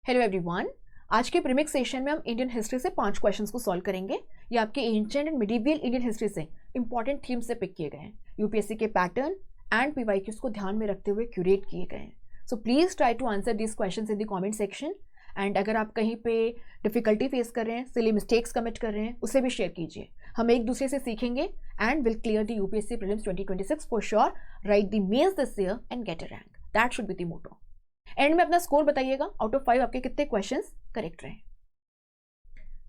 Hello everyone, आज के premix session में हम इंडियन हिस्ट्री से 5 क्वेश्चंस को सॉल्व करेंगे। ये आपके ancient and medieval Indian history से इंपॉर्टेंट थीम से पिक किए गए हैं। यूपीएससी के पैटर्न एंड पीवाईक्यूज को ध्यान में रखते हुए क्यूरेट किए गए हैं। So please try to answer this questions in the comment section. And अगर आप कहीं पे डिफिकल्टी फेस कर रहे हैं, सिली मिस्टेक्स कमिट कर रहे हैं, उसे भी शेयर कीजिए। हम एक दूसरे से सीखेंगे and will clear the UPSC prelims 2026 for sure, right the mains this year and get a rank. That should be the motto. And में अपना स्कोर बताइएगा, आउट ऑफ 5 आपके कितने क्वेश्चंस करेक्ट रहे।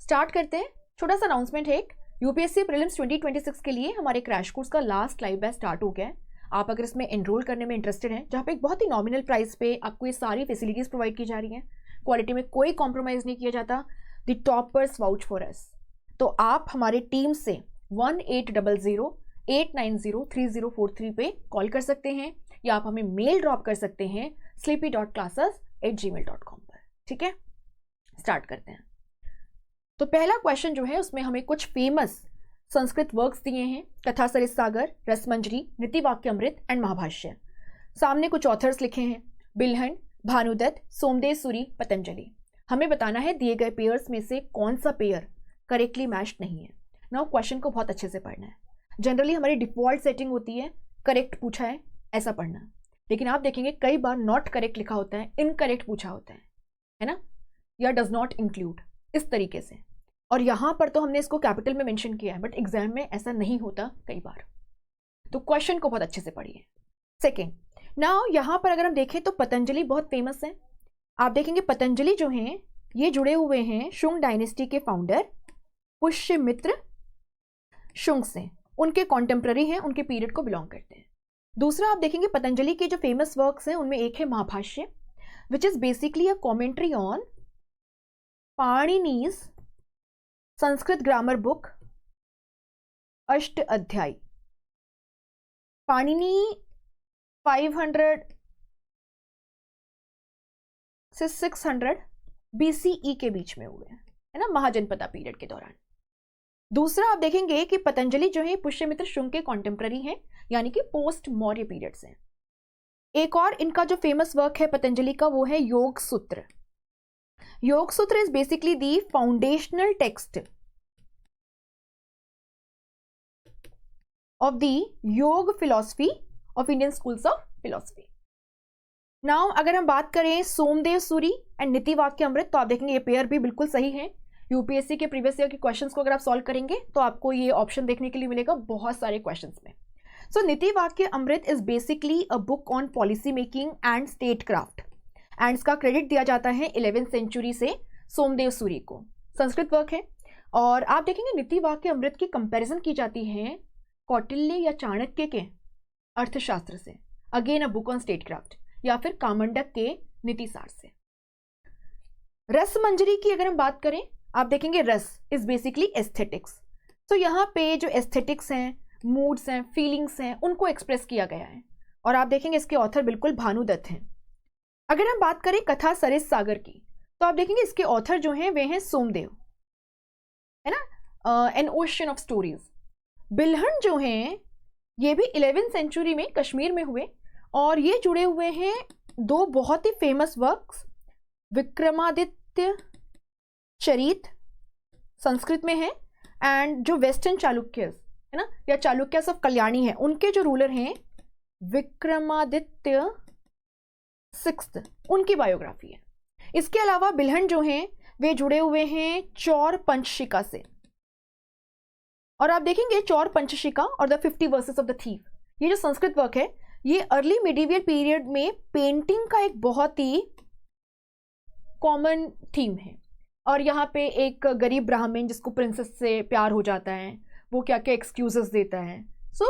स्टार्ट करते हैं। छोटा सा अनाउंसमेंट है, यूपीएससी प्रीलिम्स 2026 के लिए हमारे क्रैश कोर्स का लास्ट लाइव बैच स्टार्ट हो गया है। आप अगर इसमें एनरोल करने में इंटरेस्टेड हैं, जहाँ पे एक बहुत ही नॉमिनल प्राइस पे आपको ये सारी फैसिलिटीज प्रोवाइड की जा रही हैं, क्वालिटी में कोई कॉम्प्रोमाइज नहीं किया जाता, the toppers vouch for us. तो आप हमारे टीम से 1800-890-3043 पे कॉल कर सकते हैं या आप हमें मेल ड्रॉप कर सकते हैं sleepy.classes@gmail.com पर। ठीक है, स्टार्ट करते हैं। तो पहला क्वेश्चन जो है उसमें हमें कुछ फेमस संस्कृत वर्क्स दिए हैं, कथा सरित सागर, रसमंजरी, नीतिवाक्यामृत एंड महाभाष्य। सामने कुछ ऑथर्स लिखे हैं, बिल्हन, भानुदत्त, सोमदेव सूरी, पतंजलि। हमें बताना है दिए गए पेयर्स में से कौन सा पेयर करेक्टली मैच्ड नहीं है। नाउ क्वेश्चन को बहुत अच्छे से पढ़ना है। जनरली हमारी डिफॉल्ट सेटिंग होती है करेक्ट पूछा है ऐसा पढ़ना, लेकिन आप देखेंगे कई बार नॉट करेक्ट लिखा होता है, इनकरेक्ट पूछा होता है ना, या डज नॉट इंक्लूड, इस तरीके से। और यहां पर तो हमने इसको कैपिटल में मेंशन किया है, बट एग्जाम में ऐसा नहीं होता कई बार। तो क्वेश्चन को बहुत अच्छे से पढ़िए। सेकेंड, नाउ यहां पर अगर हम देखें तो पतंजलि बहुत फेमस है। आप देखेंगे पतंजलि जो हैं ये जुड़े हुए हैं शुंग डायनेस्टी के फाउंडर पुष्यमित्र शुंग से, उनके कॉन्टेम्प्ररी हैं, उनके पीरियड को बिलोंग करते हैं। दूसरा आप देखेंगे पतंजलि के जो फेमस वर्क्स हैं उनमें एक है Mahabhashya, which is basically a commentary on Panini's Sanskrit grammar book Ashtadhyayi. Panini 500 से 600 BCE के बीच में हुए हैं, है ना, महाजनपदा पीरियड के दौरान। दूसरा आप देखेंगे कि पतंजलि जो है पुष्यमित्र शुंग के कॉन्टेम्प्ररी हैं, यानी कि पोस्ट मौर्य पीरियड से। एक और इनका जो फेमस वर्क है पतंजलि का वो है योग Sutra. Yoga Sutra is basically the foundational text of the Yoga philosophy of Indian schools of philosophy. Now अगर हम बात करें सोमदेव सूरी एंड नीतिवाक्यामृत, तो आप देखेंगे ये पेयर भी बिल्कुल सही है। यूपीएससी के प्रीवियस ईयर के क्वेश्चंस को अगर आप सॉल्व करेंगे तो आपको ये ऑप्शन देखने के लिए मिलेगा बहुत सारे क्वेश्चंस में। So Nitivakyamrita is basically a book on policy making and statecraft, and इसका क्रेडिट दिया जाता है 11th सेंचुरी से सोमदेव सूरी को। संस्कृत वर्क है। और आप देखेंगे नीतिवाक्यामृत की कंपैरिजन की जाती है कौटिल्य या चाणक्य के अर्थशास्त्र से, again a book on state craft, या फिर कामंडक के नीतिसार से। रसमंजरी की अगर हम बात करें, आप देखेंगे रस इज बेसिकली एस्थेटिक्स। तो यहाँ पे जो एस्थेटिक्स हैं, मूड्स हैं, फीलिंग्स हैं, उनको एक्सप्रेस किया गया है। और आप देखेंगे इसके ऑथर बिल्कुल भानुदत्त हैं। अगर हम बात करें कथा सरित सागर की, तो आप देखेंगे इसके ऑथर जो हैं वे हैं सोमदेव, है ना, एन ओशन ऑफ स्टोरीज। बिल्हन जो हैं ये भी 11th सेंचुरी में कश्मीर में हुए, और ये जुड़े हुए हैं दो बहुत ही फेमस वर्क्स, विक्रमादित्य चरित संस्कृत में है, एंड जो वेस्टर्न चालुक्यस है ना, या चालुक्यस ऑफ कल्याणी है, उनके जो रूलर हैं विक्रमादित्य 6th, उनकी बायोग्राफी है। इसके अलावा बिल्हन जो हैं वे जुड़े हुए हैं चौर पंचशिका से। और आप देखेंगे चौर पंचशिका और the 50 versus of the thief, ये जो संस्कृत वर्क है ये अर्ली मिडिवियल पीरियड में पेंटिंग का एक बहुत ही कॉमन थीम है। और यहाँ पे एक गरीब ब्राह्मण जिसको प्रिंसेस से प्यार हो जाता है, वो क्या क्या एक्सक्यूजेस देता है, सो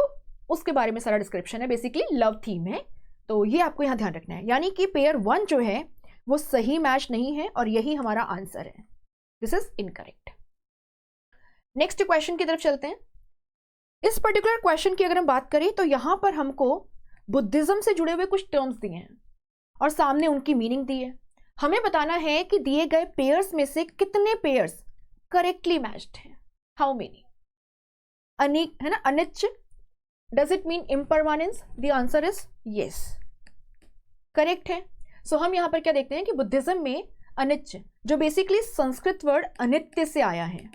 उसके बारे में सारा डिस्क्रिप्शन है। बेसिकली लव थीम है, तो ये आपको यहाँ ध्यान रखना है। यानी कि पेयर 1 जो है वो सही मैच नहीं है, और यही हमारा आंसर है। This is incorrect. Next question की तरफ चलते हैं। इस पर्टिकुलर क्वेश्चन की अगर हम बात करें तो यहां पर हमको बुद्धिज्म से जुड़े हुए कुछ टर्म्स दिए हैं और सामने उनकी मीनिंग दी है। हमें बताना है कि दिए गए पेयर्स में से कितने पेयर्स करेक्टली मैच्ड हैं। How many? अनिक है ना, Anicca, does it mean impermanence? The answer is yes, correct है। सो हम यहां पर क्या देखते हैं कि बुद्धिज्म में अनित्य, जो बेसिकली संस्कृत वर्ड अनित्य से आया है,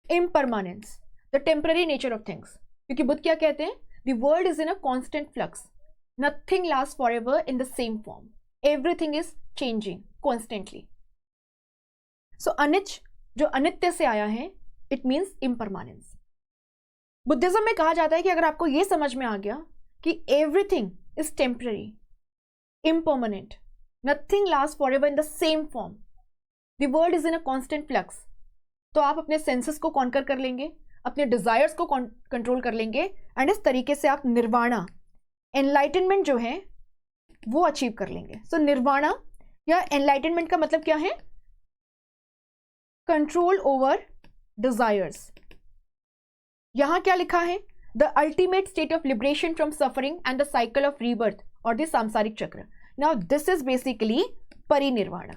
impermanence, the temporary nature of things, क्योंकि बुद्ध क्या कहते हैं, the world is in a constant flux, nothing last forever in the same form, everything is changing constantly. So Anicca जो अनित्य से आया है, इट मीन्स इम्परमानेंस। बुद्धिज्म में कहा जाता है कि अगर आपको यह समझ में आ गया कि everything is temporary, impermanent, nothing lasts forever in the same form, the world is in a constant flux, तो आप अपने सेंसेस को कॉन्कर कर लेंगे, अपने डिजायर्स को कंट्रोल कर लेंगे, एंड इस तरीके से आप निर्वाणा, एनलाइटनमेंट जो है वो अचीव कर लेंगे। सो निर्वाणा या एनलाइटनमेंट का मतलब क्या है, कंट्रोल ओवर डिजायर्स। यहां क्या लिखा है, the ultimate state of liberation from suffering and the cycle of rebirth और द सांसारिक चक्र। Now this is basically parinirvana,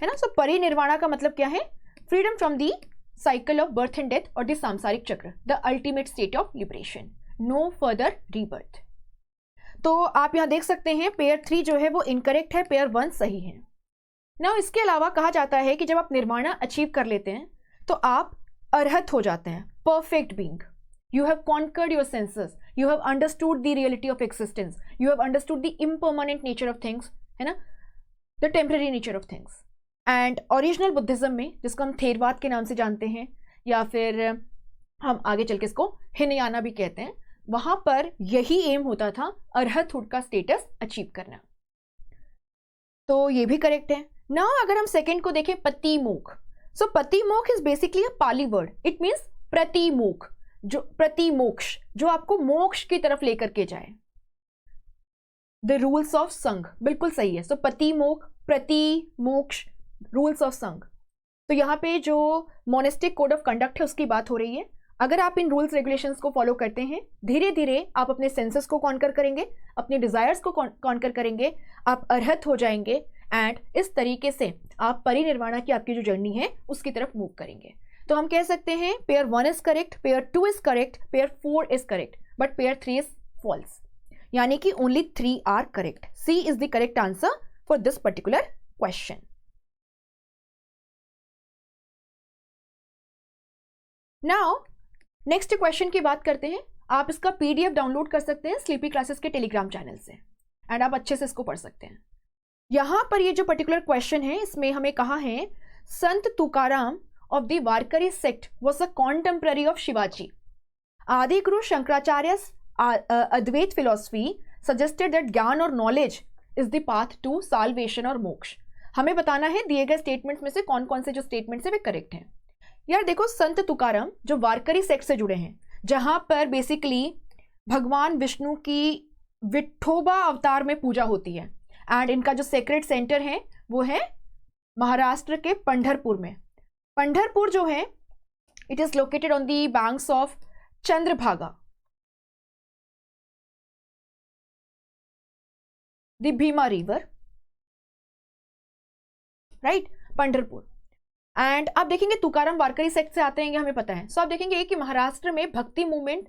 है ना। सो परिनिर्वाणा का मतलब क्या है, freedom from the cycle of birth and death और द सांसारिक चक्र, the ultimate state of liberation, no further rebirth. तो आप यहां देख सकते हैं पेयर 3 जो है वो इनकरेक्ट है, पेयर 1 सही है। नाउ इसके अलावा कहा जाता है कि जब आप निर्वाणा अचीव कर लेते हैं तो आप अरहत हो जाते हैं, perfect being. You have conquered your senses. You have understood the reality of existence. You have understood the impermanent nature of things, है ना, the temporary nature of things. And original Buddhism में, जिसको हम थेरवाद के नाम से जानते हैं, या फिर हम आगे चल के इसको हिनयाना भी कहते हैं, वहां पर यही एम होता था, अरहतहुड का स्टेटस अचीव करना। तो ये भी करेक्ट है। ना अगर हम सेकेंड को देखें, Patimokkha. So Patimokkha is basically a Pali word, it means Pratimoksha, जो प्रतिमोक्ष, जो आपको मोक्ष की तरफ लेकर के जाए। द रूल्स ऑफ संघ, बिल्कुल सही है। सो प्रतिमोक्ष, प्रतिमोक्ष, रूल्स ऑफ संघ। तो यहाँ पे जो मोनेस्टिक कोड ऑफ कंडक्ट है उसकी बात हो रही है। अगर आप इन रूल्स रेगुलेशंस को फॉलो करते हैं, धीरे धीरे आप अपने सेंसेस को कॉन्कर करेंगे, अपने डिजायर्स को कॉन्कर करेंगे, आप अरहत हो जाएंगे, एंड इस तरीके से आप परिनिर्वाणा की आपकी जो जर्नी है उसकी तरफ मूव करेंगे। तो हम कह सकते हैं pair 1 is correct, pair 2 is correct, pair 4 is correct, but pair 3 is false, यानी कि only 3 are correct. C is the correct answer for this particular question. Now next question की बात करते हैं। आप इसका पीडीएफ डाउनलोड कर सकते हैं स्लीपी क्लासेस के टेलीग्राम चैनल से, एंड आप अच्छे से इसको पढ़ सकते हैं। यहां पर ये जो पर्टिकुलर क्वेश्चन है, इसमें हमें कहा है संत Tukaram of the Varkari sect was a contemporary of Shivaji. Adi Guru Shankaracharya's Advait philosophy suggested that ज्ञान और knowledge is the path to salvation और मोक्ष। हमें बताना है दिए गए स्टेटमेंट्स में से कौन कौन से जो स्टेटमेंट्स है वे करेक्ट हैं। यार देखो, संत तुकाराम जो वारकरी सेक्ट से जुड़े हैं, जहां पर बेसिकली भगवान विष्णु की विठोबा अवतार में पूजा होती है, एंड इनका जो सेक्रेट सेंटर है वो है महाराष्ट्र के पंढरपुर में। पंढरपुर जो है, it is located on the banks of Chandrabhaga, the Bhima river, right, Pandharpur. And आप देखेंगे तुकाराम वारकरी सेक्ट से आते हैं, ये हमें पता है। सो आप देखेंगे कि महाराष्ट्र में भक्ति मूवमेंट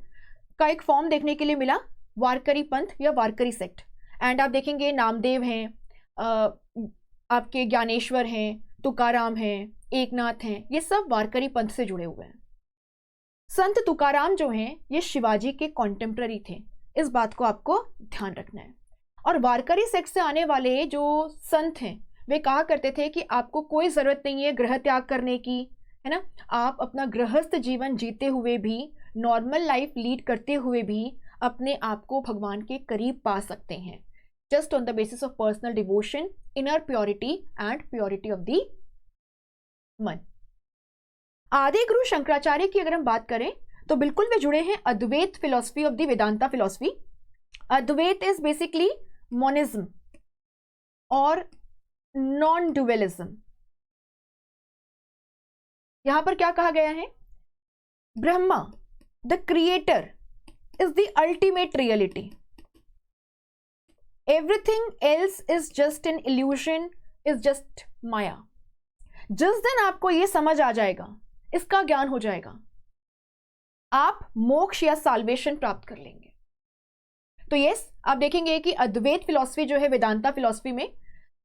का एक फॉर्म देखने के लिए मिला, वारकरी पंथ या वारकरी सेक्ट। एंड आप देखेंगे नामदेव हैं, आपके ज्ञानेश्वर हैं, तुकाराम हैं, एकनाथ हैं, ये सब वारकरी पंथ से जुड़े हुए हैं। संत तुकाराम जो हैं ये शिवाजी के कॉन्टेम्पररी थे, इस बात को आपको ध्यान रखना है। और वारकरी सेक्ट से आने वाले जो संत हैं वे कहा करते थे कि आपको कोई जरूरत नहीं है ग्रह त्याग करने की, है ना, आप अपना गृहस्थ जीवन जीते हुए भी, नॉर्मल लाइफ लीड करते हुए भी अपने आप को भगवान के करीब पा सकते हैं, just on the basis of personal devotion, inner purity and purity of the मन। आदि गुरु शंकराचार्य की अगर हम बात करें तो बिल्कुल वे जुड़े हैं Advaita philosophy of the Vedanta philosophy. Advaita is basically monism और नॉन ड्यूअलिज्म। यहां पर क्या कहा गया है, Brahma the creator is the ultimate reality, everything else is just an illusion, is just maya. जिस दिन आपको यह समझ आ जाएगा, इसका ज्ञान हो जाएगा, आप मोक्ष या साल्वेशन प्राप्त कर लेंगे। तो यस, आप देखेंगे कि अद्वैत फिलॉसफी जो है वेदांता फिलॉसफी में,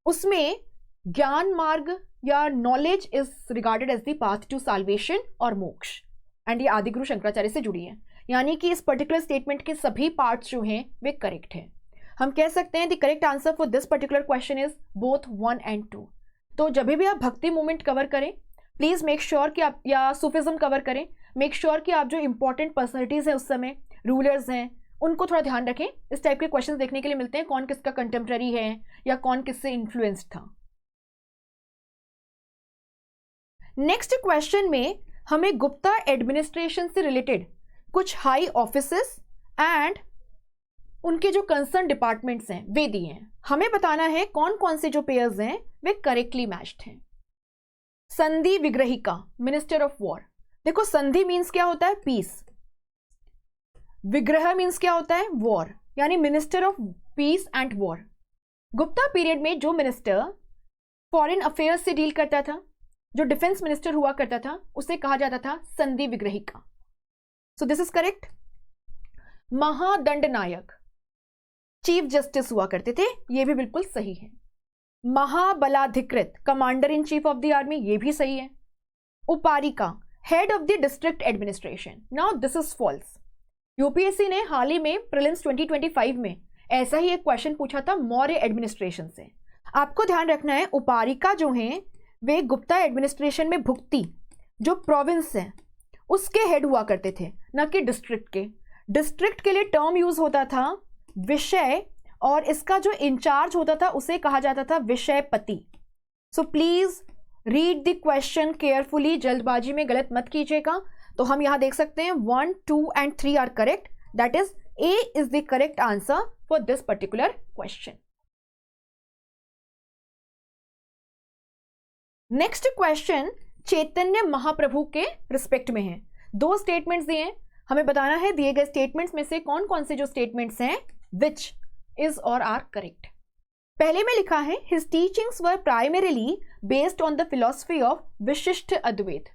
उसमें ज्ञान मार्ग या knowledge is regarded as the path to salvation और मोक्ष, एंड ये आदिगुरु शंकराचार्य से जुड़ी है, यानी कि इस पर्टिकुलर स्टेटमेंट के सभी पार्ट्स जो हैं वे करेक्ट हैं। हम कह सकते हैं the correct answer for this particular question is both 1 and 2। तो जब भी आप भक्ति मूवमेंट कवर करें, प्लीज मेक श्योर कि आप, या सूफिज्म कवर करें, मेक श्योर कि आप जो इंपॉर्टेंट पर्सनैलिटीज हैं उस समय, रूलर्स हैं, उनको थोड़ा ध्यान रखें। इस टाइप के क्वेश्चन देखने के लिए मिलते हैं, कौन किसका कंटेम्प्रेरी है या कौन किससे इन्फ्लुएंस्ड था। नेक्स्ट क्वेश्चन में हमें गुप्ता एडमिनिस्ट्रेशन से रिलेटेड कुछ हाई ऑफिसेस एंड उनके जो कंसर्न डिपार्टमेंट्स हैं वे दिए हैं। हमें बताना है कौन कौन से जो पेयर्स हैं वे करेक्टली मैच्ड हैं। संधि विग्रहिका, मिनिस्टर ऑफ वॉर। देखो संधि मीन्स क्या होता है? पीस। विग्रह मीन्स क्या होता है? वॉर, यानी minister of peace and war. Gupta period में जो मिनिस्टर फॉरेन अफेयर्स से डील करता था, जो डिफेंस मिनिस्टर हुआ करता था, उसे कहा जाता था Sandhi Vigrahika. So this is correct. Mahadanda Nayaka, chief justice हुआ करते थे, ये भी बिल्कुल सही है। Mahabaladhikrita, commander in chief of the army, ये भी सही है। Uparika, head of the district administration. Now this is false. UPSC ने हाल ही में प्रीलिम्स 2025 में ऐसा ही एक क्वेश्चन पूछा था मौर्य एडमिनिस्ट्रेशन से। आपको ध्यान रखना है उपारिका जो हैं वे गुप्ता एडमिनिस्ट्रेशन में भुक्ति जो प्रोविंस है उसके हेड हुआ करते थे, न कि डिस्ट्रिक्ट के। डिस्ट्रिक्ट के लिए टर्म यूज होता था विषय, और इसका जो इंचार्ज होता था उसे कहा जाता था Vishayapati. So please read the question carefully, जल्दबाजी में गलत मत कीजिएगा। तो हम यहां देख सकते हैं 1, 2 and 3 are correct, that is A is the correct answer for this particular question. Next question Chaitanya Mahaprabhu के रिस्पेक्ट में है। 2 स्टेटमेंट्स दिए हैं, हमें बताना है दिए गए स्टेटमेंट्स में से कौन कौन से जो स्टेटमेंट्स हैं विच इज और आर करेक्ट। पहले में लिखा है his teachings were primarily based on the philosophy of Vishishta Advaita.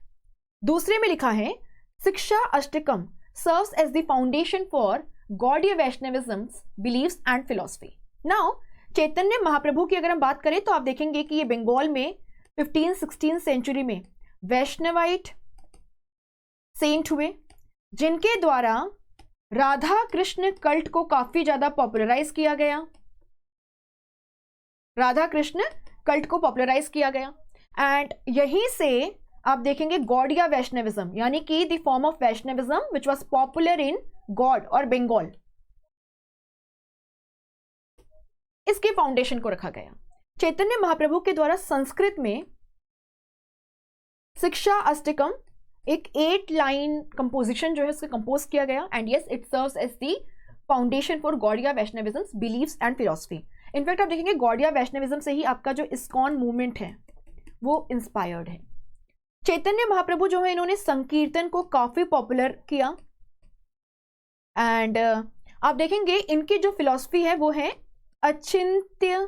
दूसरे में लिखा है Shikshashtakam serves as the foundation for Gaudiya Vaishnavism's beliefs and philosophy. Now Chaitanya Mahaprabhu की अगर हम बात करें तो आप देखेंगे कि ये बंगाल में 15-16 सेंचुरी में वैष्णवाइट सेंट हुए, जिनके द्वारा राधा कृष्ण कल्ट को काफी ज्यादा पॉपुलराइज किया गया। राधा कृष्ण कल्ट को पॉपुलराइज किया गया एंड यहीं से आप देखेंगे गौड़िया वैष्णविज्म, यानी कि the form of Vaishnavism which was popular in Gaur और बंगाल, इसके फाउंडेशन को रखा गया। चैतन्य महाप्रभु के द्वारा संस्कृत में शिक्षा अष्टकम एक 8 लाइन कंपोजिशन जो है उसको कंपोज किया गया and yes it serves as the foundation for Gaudiya Vaishnavism beliefs and philosophy. In fact आप देखेंगे गौड़िया वैष्णविज्म से ही आपका जो इस्कॉन मूवमेंट है वो इंस्पायर्ड है। चैतन्य महाप्रभु जो है इन्होंने संकीर्तन को काफी पॉपुलर किया एंड आप देखेंगे इनकी जो फिलॉसफी है वो है अचिंत्य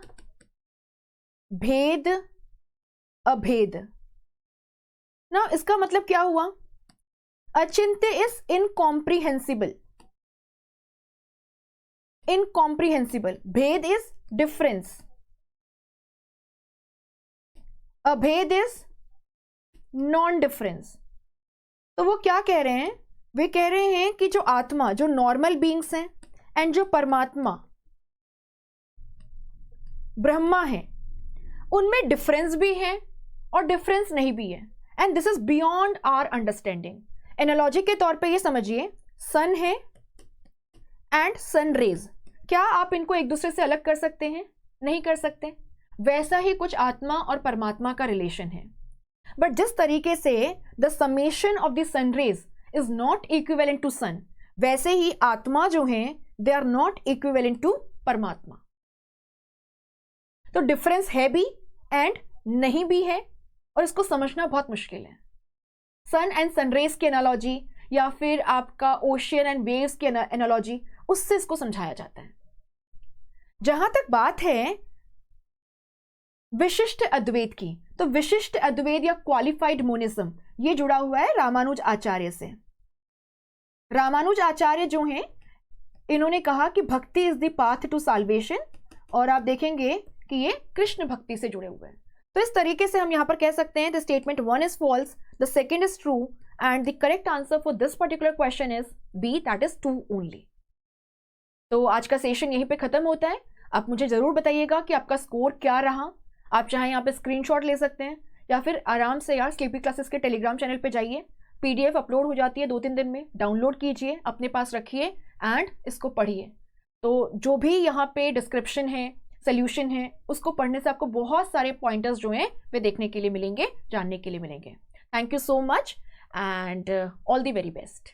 भेद अभेद। ना इसका मतलब क्या हुआ? अचिंत्य इज इनकॉम्प्रिहेंसिबल, इनकॉम्प्रिहेंसिबल, भेद इज डिफरेंस, अभेद इज नॉन डिफरेंस। तो वो क्या कह रहे हैं? वे कह रहे हैं कि जो आत्मा, जो नॉर्मल बीइंग्स हैं एंड जो परमात्मा ब्रह्मा है, उनमें डिफरेंस भी है और डिफरेंस नहीं भी है and this is beyond our understanding. Analogy के तौर पे ये समझिए सन है एंड सन रेज, क्या आप इनको एक दूसरे से अलग कर सकते हैं? नहीं कर सकते। वैसा ही कुछ आत्मा और परमात्मा का रिलेशन है, बट जिस तरीके से the summation of the sun rays is not equivalent to sun, वैसे ही आत्मा जो है they are not equivalent to Paramatma. तो डिफरेंस है भी एंड नहीं भी है और इसको समझना बहुत मुश्किल है। सन एंड सनरेज की एनालॉजी या फिर आपका ओशियन एंड वेव्स की एनालॉजी, उससे इसको समझाया जाता है। जहां तक बात है विशिष्ट अद्वैत की, तो विशिष्ट अद्वैत या क्वालिफाइड मोनिज्म ये जुड़ा हुआ है रामानुज आचार्य से। रामानुज आचार्य जो हैं इन्होंने कहा कि bhakti is the path to salvation और आप देखेंगे कि ये कृष्ण भक्ति से जुड़े हुए हैं। तो इस तरीके से हम यहाँ पर कह सकते हैं the statement 1 is false, the second is true and the correct answer for this particular question is B, that is 2 only. तो आज का सेशन यहीं पे खत्म होता है। आप मुझे जरूर बताइएगा कि आपका स्कोर क्या रहा। आप चाहे यहाँ पे स्क्रीनशॉट ले सकते हैं या फिर आराम से यार स्लीपी क्लासेस के टेलीग्राम चैनल पे जाइए, PDF अपलोड हो जाती है 2-3 दिन में, डाउनलोड कीजिए, अपने पास रखिए एंड इसको पढ़िए। तो जो भी यहाँ पे डिस्क्रिप्शन है, सोल्यूशन है, उसको पढ़ने से आपको बहुत सारे पॉइंटर्स जो हैं वे देखने के लिए मिलेंगे, जानने के लिए मिलेंगे। Thank you so much and all the very best.